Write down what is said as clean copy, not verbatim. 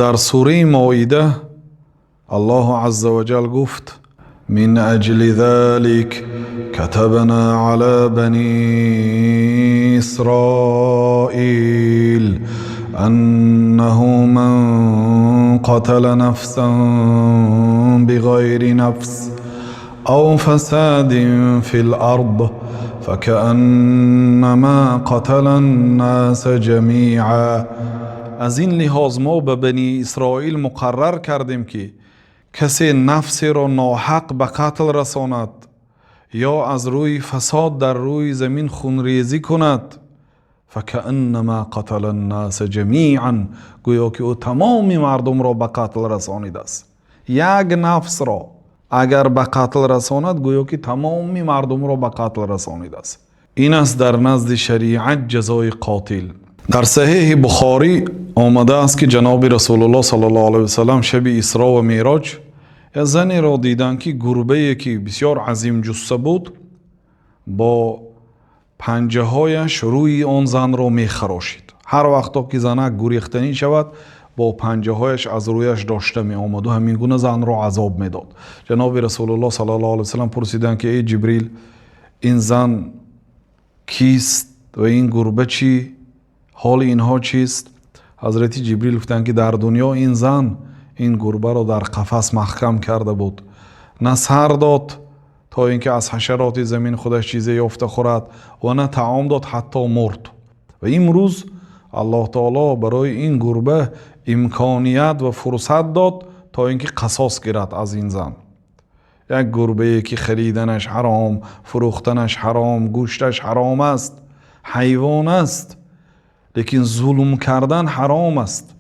در سوره مائده الله عز وجل گفت من اجل ذلك كتبنا على بني إسرائيل أنه من قتل نفسا بغير نفس أو فساد في الأرض فكأنما قتل الناس جميعا. از این لحاظ ما به بنی اسرائیل مقرر کردیم که کسی نفسی را ناحق به قتل رساند یا از روی فساد در روی زمین خونریزی کند فکأنما قتل الناس جمیعا، گویا که او تمام مردم را به قتل رسانیده است. یک نفس را اگر به قتل رساند گویا که تمام مردم را به قتل رسانیده است. این است در نزد شریعت جزای قاتل. در صحیح بخاری آمده است که جناب رسول الله صلی الله علیه و سلم شب اسراء و معراج یک زنی را دیدند که گربه‌ای که بسیار عظیم جثه بود با پنجه هایش روی آن زن را میخراشید. هر وقتا که زنک گریختنی شود با پنجه هایش از رویش داشته می آمد و همین گونه زن را عذاب میداد. جناب رسول الله صلی الله علیه و سلم پرسیدند که ای جبریل، این زن کیست و این گربه چی؟ حال اینها چیست؟ حضرت جبریل گفتند که در دنیا این زن این گربه را در قفس محکم کرده بود، نه سر داد تا اینکه از حشرات زمین خودش چیزی یافته خورد و نه طعام داد حتی مرد. و امروز الله تعالی برای این گربه امکانیت و فرصت داد تا اینکه قصاص گیرد از این زن. یک گربه که خریدنش حرام، فروختنش حرام، گوشتش حرام است، حیوان است، لیکن ظلم کردن حرام است.